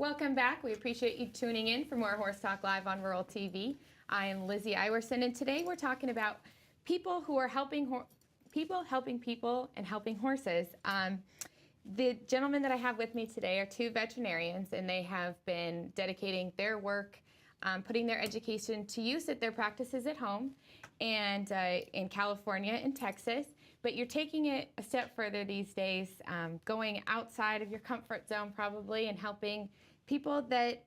Welcome back. We appreciate you tuning in for more Horse Talk Live on Rural TV. I am Lizzie Iwerson, and today we're talking about people who are helping people and helping horses. The gentlemen that I have with me today are two veterinarians, and they have been dedicating their work, putting their education to use at their practices at home and in California and Texas. But you're taking it a step further these days, going outside of your comfort zone probably, and helping people that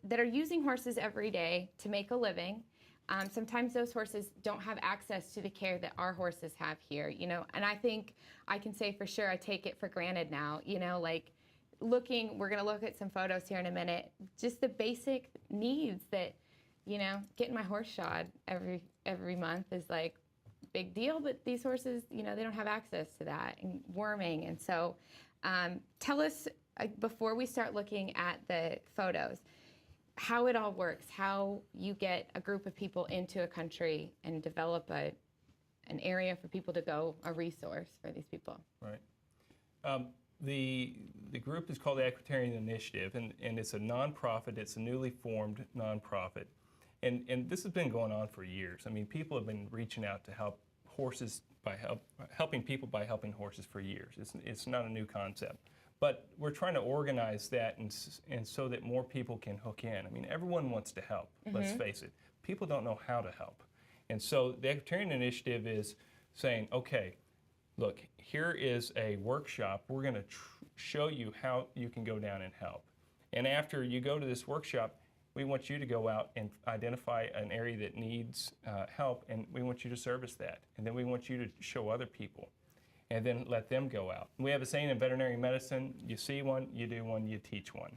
that are using horses every day to make a living. Sometimes those horses don't have access to the care that our horses have here, and I think I can say for sure I take it for granted now, like we're going to look at some photos here in a minute, just the basic needs that, getting my horse shod every month is like a big deal, but these horses, they don't have access to that, and worming. And so tell us, before we start looking at the photos, how it all works, how you get a group of people into a country and develop an area for people to go, a resource for these people. Right. The group is called the Equitarian Initiative, and it's a nonprofit. It's a newly formed nonprofit. And this has been going on for years. I mean, people have been reaching out to help horses helping people by helping horses for years. It's not a new concept. But we're trying to organize that and so that more people can hook in. I mean, everyone wants to help, let's face it. People don't know how to help. And so the Equitarian Initiative is saying, okay, look, here is a workshop. We're going to show you how you can go down and help. And after you go to this workshop, we want you to go out and identify an area that needs help, and we want you to service that. And then we want you to show other people, and then let them go out. We have a saying in veterinary medicine: you see one, you do one, you teach one.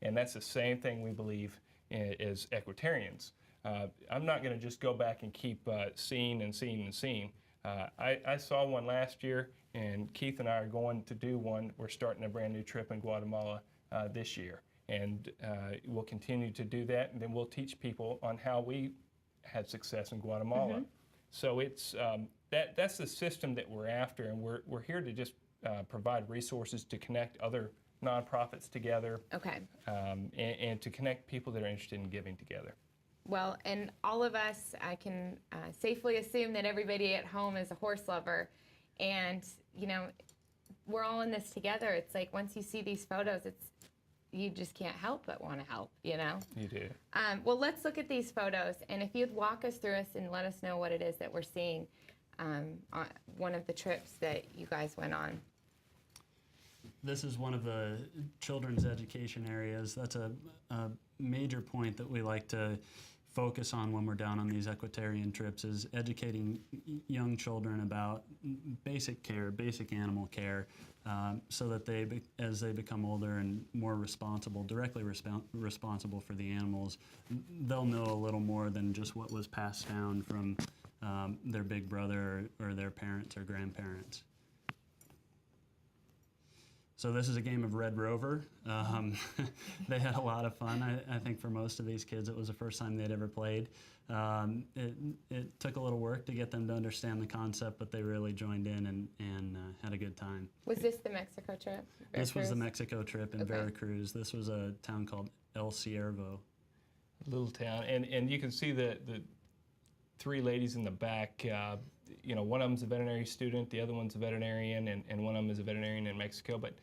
And that's the same thing we believe as equitarians. I'm not going to just go back and keep seeing and seeing and seeing. I saw one last year, and Keith and I are going to do one. We're starting a brand new trip in Guatemala this year. And we'll continue to do that, and then we'll teach people on how we had success in Guatemala. So it's that's the system that we're after, and we're here to just provide resources to connect other nonprofits together, and to connect people that are interested in giving together. Well, and all of us, I can safely assume that everybody at home is a horse lover, and we're all in this together. It's like once you see these photos, you just can't help but want to help, You do. Well, let's look at these photos, and if you'd walk us through us and let us know what it is that we're seeing on one of the trips that you guys went on. This is one of the children's education areas. That's a major point that we like to focus on when we're down on these equitarian trips, is educating young children about basic care, basic animal care, so that as they become older and more responsible, directly responsible for the animals, they'll know a little more than just what was passed down from their big brother or their parents or grandparents. So this is a game of Red Rover. They had a lot of fun. I think for most of these kids, it was the first time they'd ever played. It took a little work to get them to understand the concept, but they really joined in and had a good time. Was this the Mexico trip? This was the Mexico trip in Veracruz. This was a town called El Ciervo. A little town, and you can see the three ladies in the back. One of them's a veterinary student, the other one's a veterinarian, and one of them is a veterinarian in Mexico. But,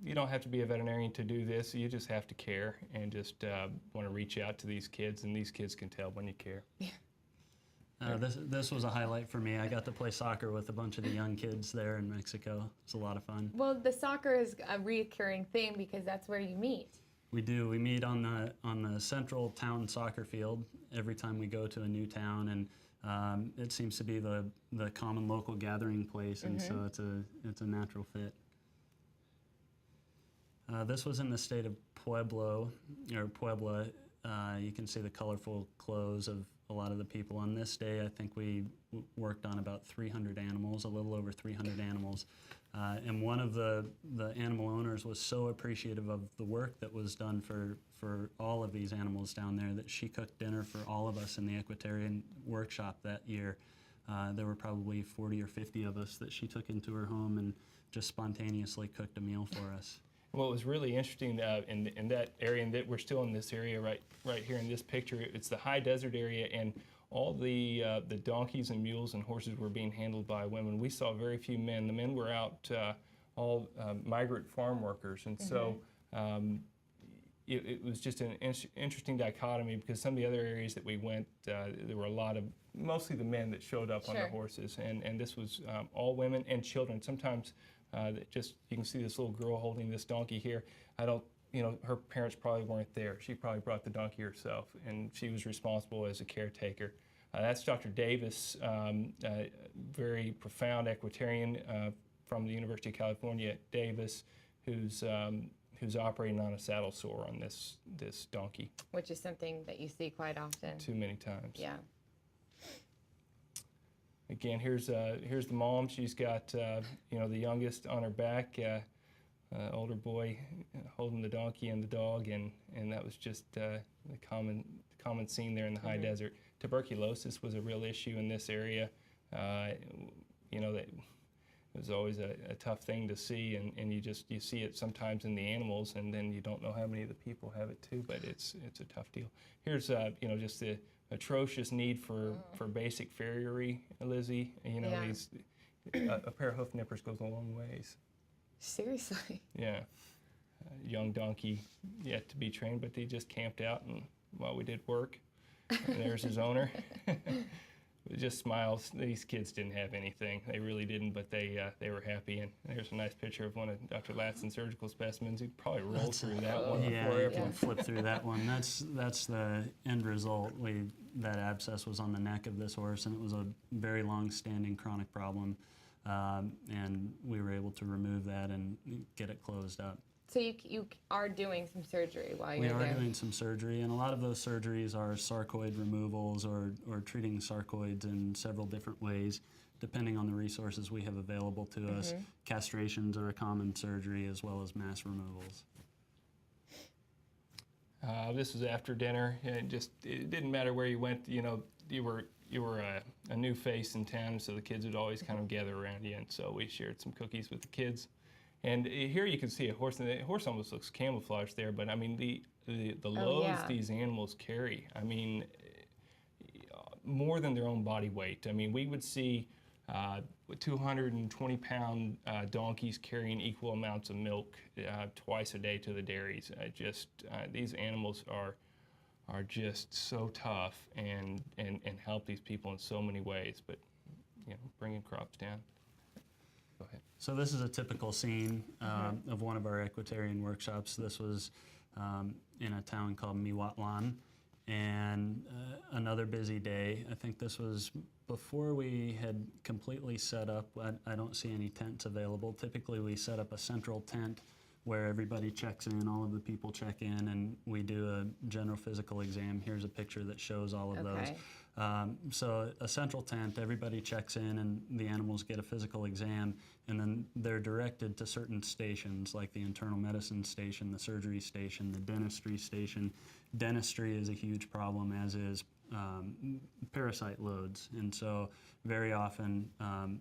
you don't have to be a veterinarian to do this. You just have to care and just want to reach out to these kids, and these kids can tell when you care. Yeah. This was a highlight for me. I got to play soccer with a bunch of the young kids there in Mexico. It's a lot of fun. Well, the soccer is a recurring thing because that's where you meet. We do. We meet on the central town soccer field every time we go to a new town, and it seems to be the common local gathering place, and so it's a natural fit. This was in the state of Puebla. You can see the colorful clothes of a lot of the people. On this day, I think we worked on about 300 animals, a little over 300 animals. And one of the animal owners was so appreciative of the work that was done for all of these animals down there that she cooked dinner for all of us in the equitarian workshop that year. There were probably 40 or 50 of us that she took into her home and just spontaneously cooked a meal for us. What was really interesting in that area, and that we're still in this area right here in this picture, it's the high desert area, and all the donkeys and mules and horses were being handled by women. We saw very few men. The men were out all migrant farm workers, and so it was just an interesting dichotomy, because some of the other areas that we went, there were mostly the men that showed up on the horses, and this was all women and children. Sometimes you can see this little girl holding this donkey here. Her parents probably weren't there. She probably brought the donkey herself, and she was responsible as a caretaker. That's Dr. Davis, very profound equestrian from the University of California at Davis, who's operating on a saddle sore on this donkey. Which is something that you see quite often. Too many times. Yeah. Again, here's the mom. She's got the youngest on her back, older boy holding the donkey and the dog, and that was just the common scene there in the high desert. Tuberculosis was a real issue in this area. It was always a tough thing to see, and you see it sometimes in the animals, and then you don't know how many of the people have it too. But it's a tough deal. Here's just the atrocious need for basic farriery, Lizzie. A pair of hoof nippers goes a long ways. Seriously. Yeah. Young donkey yet to be trained, but they just camped out and while we did work. And there's his owner. It just smiles. These kids didn't have anything. They really didn't, but they were happy. And there's a nice picture of one of Dr. Latson's surgical specimens. He probably rolled through that one before you ever. can flip through that one. That's the end result. That abscess was on the neck of this horse, and it was a very long-standing chronic problem. And we were able to remove that and get it closed up. So you are doing some surgery while you're there? We are doing some surgery, and a lot of those surgeries are sarcoid removals or treating sarcoids in several different ways, depending on the resources we have available to us. Castrations are a common surgery, as well as mass removals. This was after dinner. It didn't matter where you went. You were a new face in town, so the kids would always kind of gather around you, and so we shared some cookies with the kids. And here you can see a horse, and the horse almost looks camouflaged there, but I mean the loads these animals carry, I mean, more than their own body weight. I mean, we would see 220-pound donkeys carrying equal amounts of milk twice a day to the dairies. These animals are just so tough and help these people in so many ways, but bringing crops down. Go ahead. So this is a typical scene of one of our equestrian workshops. This was in a town called Miwatlan, and another busy day. I think this was before we had completely set up. I don't see any tents available. Typically we set up a central tent where everybody checks in, all of the people check in, and we do a general physical exam. Here's a picture that shows all of those. So a central tent, everybody checks in, and the animals get a physical exam, and then they're directed to certain stations, like the internal medicine station, the surgery station, the dentistry station. Dentistry is a huge problem, as is parasite loads, and so very often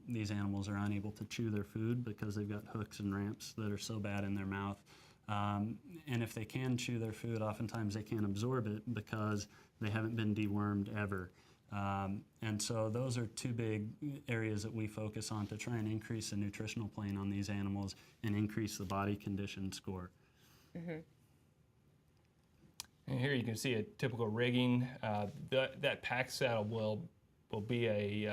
these animals are unable to chew their food because they've got hooks and ramps that are so bad in their mouth. And if they can chew their food, oftentimes they can't absorb it because they haven't been dewormed ever. And so those are two big areas that we focus on to try and increase the nutritional plane on these animals and increase the body condition score. And here you can see a typical rigging. That pack saddle will be a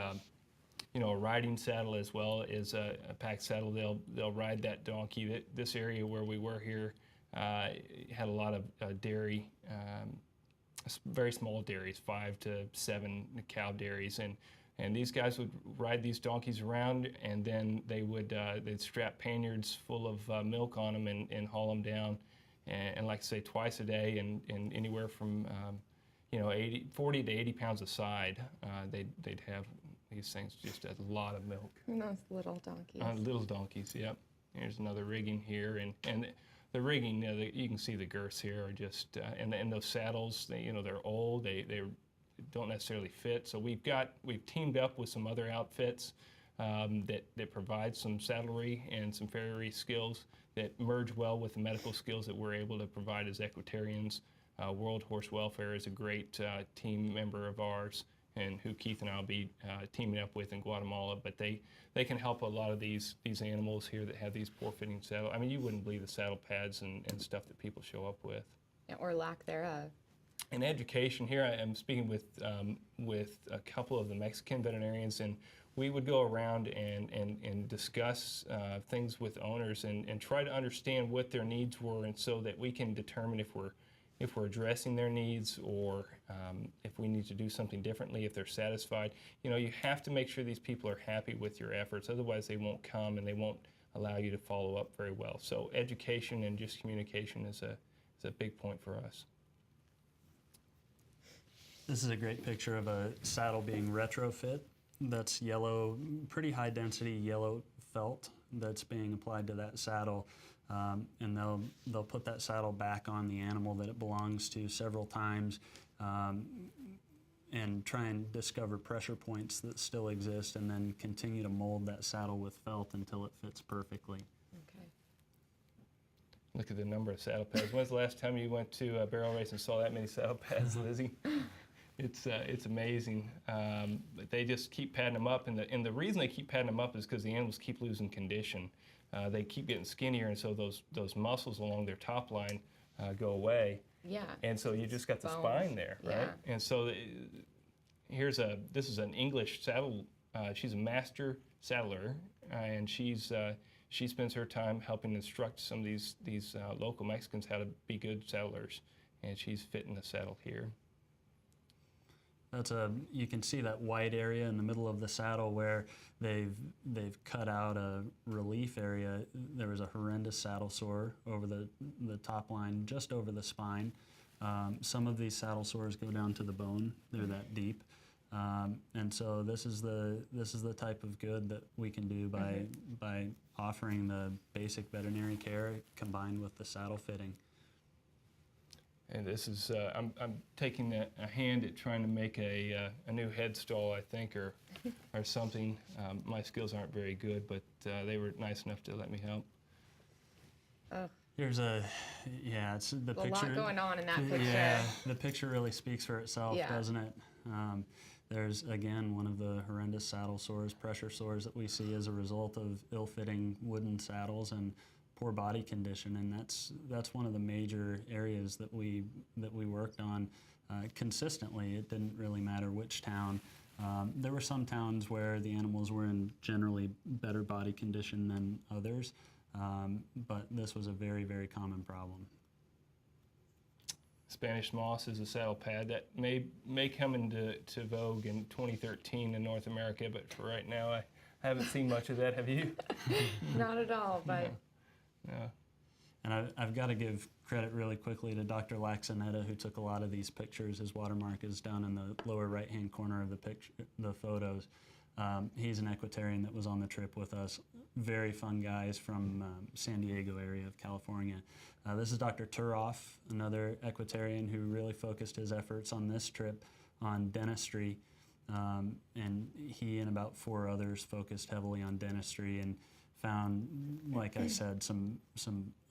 riding saddle as well as a pack saddle. They'll ride that donkey. This area where we were here had a lot of dairy, very small dairies, 5 to 7 cow dairies, and these guys would ride these donkeys around, and then they'd strap panniers full of milk on them and haul them down, and like I say, twice a day, and anywhere from 40 to 80 pounds a side. They'd have these things, just a lot of milk. And those little donkeys. Little donkeys, yep. Here's another rigging here, and the rigging, you can see the girths here are just, and those saddles, they're old, they don't necessarily fit. So we've teamed up with some other outfits that provide some saddlery and some farriery skills that merge well with the medical skills that we're able to provide as equitarians. World Horse Welfare is a great team member of ours, and who Keith and I will be teaming up with in Guatemala. But they can help a lot of these animals here that have these poor fitting saddle. I mean, you wouldn't believe the saddle pads and stuff that people show up with. Or lack thereof. In education, here I am speaking with a couple of the Mexican veterinarians, and we would go around and discuss things with owners and try to understand what their needs were, and so that we can determine if we're addressing their needs, or if we need to do something differently, if they're satisfied. You know, you have to make sure these people are happy with your efforts, otherwise they won't come and they won't allow you to follow up very well. So education and just communication is a big point for us. This is a great picture of a saddle being retrofit. That's yellow, pretty high density yellow felt that's being applied to that saddle. And they'll put that saddle back on the animal that it belongs to several times, and try and discover pressure points that still exist, and then continue to mold that saddle with felt until it fits perfectly. Okay. Look at the number of saddle pads. When's the last time you went to a barrel race and saw that many saddle pads, Lizzie? It's amazing. But they just keep padding them up, and the reason they keep padding them up is because the animals keep losing condition. They keep getting skinnier, and so those muscles along their top line go away. Yeah. And so you just got the Bone. spine there, right? Yeah. And so this is an English saddle. She's a master saddler, and she spends her time helping instruct some of these local Mexicans how to be good saddlers, and she's fitting the saddle here. You can see that white area in the middle of the saddle where they've cut out a relief area. There was a horrendous saddle sore over the top line, just over the spine. Some of these saddle sores go down to the bone. They're that deep. And so this is the type of good that we can do by offering the basic veterinary care combined with the saddle fitting. And this is, I'm taking a hand at trying to make a new head stall, I think, or something. My skills aren't very good, but they were nice enough to let me help. Here's it's the picture. A lot going on in that picture. Yeah, the picture really speaks for itself, Yeah. doesn't it? There's, again, one of the horrendous saddle sores, pressure sores that we see as a result of ill-fitting wooden saddles and poor body condition, and that's one of the major areas that we worked on consistently. It didn't really matter which town. There were some towns where the animals were in generally better body condition than others, but this was a very, very common problem. Spanish moss is a saddle pad that may come into vogue in 2013 in North America, but for right now I haven't seen much of that. Have you? Not at all, but. No. And I've got to give credit really quickly to Dr. Laxonetta, who took a lot of these pictures. His watermark is down in the lower right-hand corner of the photos. He's an equitarian that was on the trip with us. Very fun guys from San Diego area of California. This is Dr. Turoff, another equitarian who really focused his efforts on this trip on dentistry. And he and about 4 others focused heavily on dentistry and found, like I said, some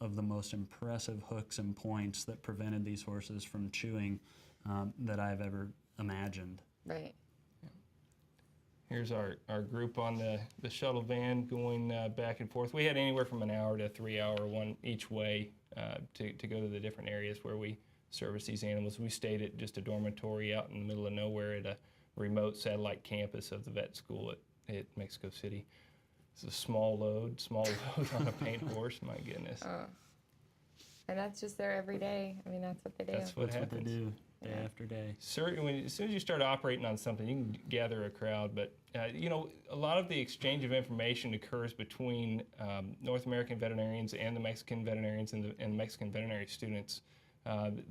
of the most impressive hooks and points that prevented these horses from chewing that I've ever imagined. Right. Here's our group on the shuttle van going back and forth. We had anywhere from an hour to a 3-hour one each way to go to the different areas where we service these animals. We stayed at just a dormitory out in the middle of nowhere at a remote satellite campus of the vet school at Mexico City. It's a small load on a paint horse, my goodness. And that's just there every day. I mean, that's what they do. That's what happens. What they do day after day. Certainly, as soon as you start operating on something, you can gather a crowd. But a lot of the exchange of information occurs between North American veterinarians and the Mexican veterinarians and Mexican veterinary students.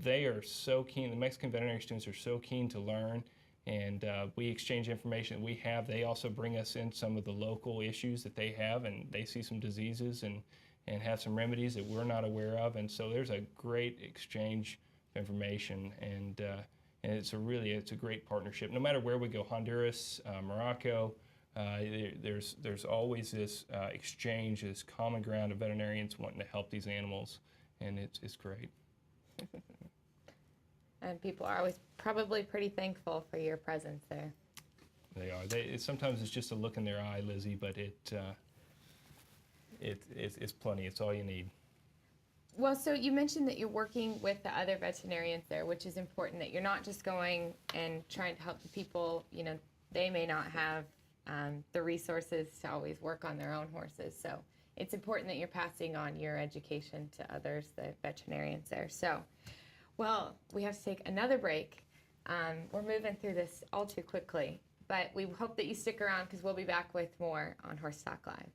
They are so keen. The Mexican veterinary students are so keen to learn, and we exchange information that we have. They also bring us in some of the local issues that they have, and they see some diseases and have some remedies that we're not aware of. And so there's a great exchange of information, and it's a great partnership. No matter where we go, Honduras, Morocco, There's always this exchange, this common ground of veterinarians wanting to help these animals, and it's great. And people are always probably pretty thankful for your presence there. They are. Sometimes it's just a look in their eye, Lizzie, but it's plenty. It's all you need. Well, so you mentioned that you're working with the other veterinarians there, which is important, that you're not just going and trying to help the people, they may not have the resources to always work on their own horses. So it's important that you're passing on your education to others, the veterinarians there. So, well, we have to take another break. We're moving through this all too quickly, but we hope that you stick around because we'll be back with more on Horse Talk Live.